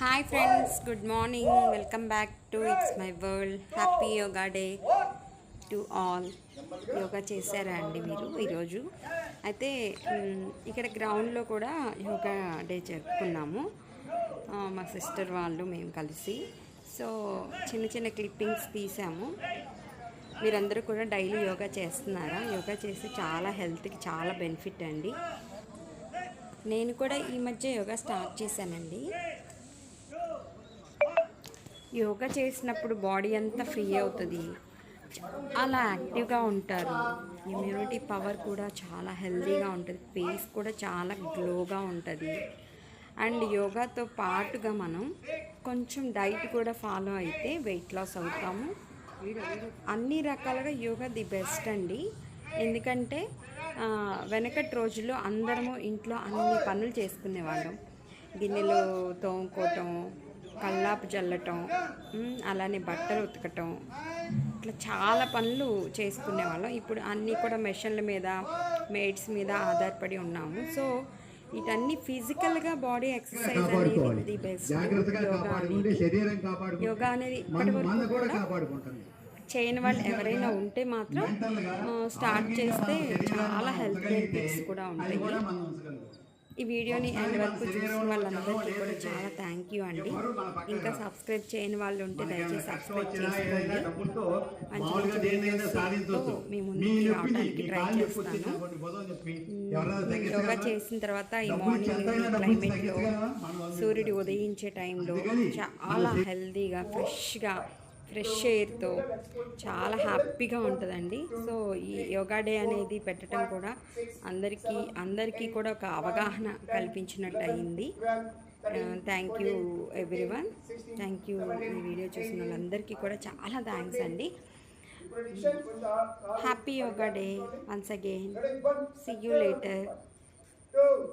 Hi friends, good morning. Welcome back to it's my world. Happy yoga day to all. Yoga చేశారా అండి మీరు ఈరోజు? అయితే ఇక్కడ గ్రౌండ్లో కూడా యోగా డే జరుపుకున్నాము, మా సిస్టర్ వాళ్ళు మేము కలిసి. సో చిన్న చిన్న క్లిప్పింగ్స్ తీసాము. మీరందరూ కూడా డైలీ యోగా చేస్తున్నారా? యోగా చేస్తే చాలా హెల్త్కి చాలా బెనిఫిట్ అండి. నేను కూడా ఈ మధ్య యోగా స్టార్ట్ చేశానండి. యోగా చేసినప్పుడు బాడీ అంతా ఫ్రీ అవుతుంది, చాలా యాక్టివ్గా ఉంటారు. ఇమ్యూనిటీ పవర్ కూడా చాలా హెల్తీగా ఉంటుంది, ఫేస్ కూడా చాలా గ్లోగా ఉంటుంది. అండ్ యోగాతో పాటుగా మనం కొంచెం డైట్ కూడా ఫాలో అయితే వెయిట్ లాస్ అవుతాము. అన్ని రకాలుగా యోగా ది బెస్ట్ అండి. ఎందుకంటే వెనకటి రోజుల్లో అందరము ఇంట్లో అన్ని పనులు చేసుకునేవాళ్ళం. గిన్నెలు తోముకోవటం, కల్లాపు చల్లటం, అలానే బట్టలు ఉతకటం, ఇట్లా చాలా పనులు చేసుకునేవాళ్ళం. ఇప్పుడు అన్నీ కూడా మెషిన్ల మీద, మేడ్స్ మీద ఆధారపడి ఉన్నాము. సో వీటన్ని ఫిజికల్గా బాడీ ఎక్సర్సైజ్ అనేది ది బెస్ట్. యోగా అనేది ఇప్పటి వరకు కూడా చేయని వాళ్ళు ఎవరైనా ఉంటే మాత్రం స్టార్ట్ చేస్తే చాలా హెల్త్ బెనిఫిట్స్ కూడా ఉంటాయి. ఈ వీడియోని ఎండ్ వరకు చూసిన వాళ్ళందరికీ కూడా చాలా థ్యాంక్ యూ అండి. ఇంకా సబ్స్క్రైబ్ చేయని వాళ్ళు ఉంటే దయచేసి సబ్స్క్రైబ్ చేసుకోండి. మంచి మంచి వీడియోస్తో మీ ముందుకి రావడానికి ట్రై చేస్తాను. యోగా చేసిన తర్వాత ఈ మార్నింగ్ క్లైమేట్లో, సూర్యుడు ఉదయించే టైంలో చాలా హెల్తీగా ఫ్రెష్ ఎయిర్తో చాలా హ్యాపీగా ఉంటుందండి. సో ఈ యోగా డే అనేది పెట్టడం కూడా అందరికీ కూడా ఒక అవగాహన కల్పించినట్టు అయింది. Thank you everyone. Thank you. ఈ వీడియో చూసిన వాళ్ళందరికీ కూడా చాలా థ్యాంక్స్ అండి. Happy yoga day once again. See you later.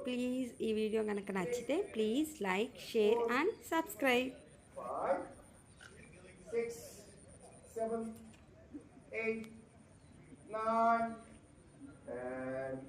Please ఈ వీడియో కనుక నచ్చితే please like, share and subscribe. 6, 7, 8, 9, and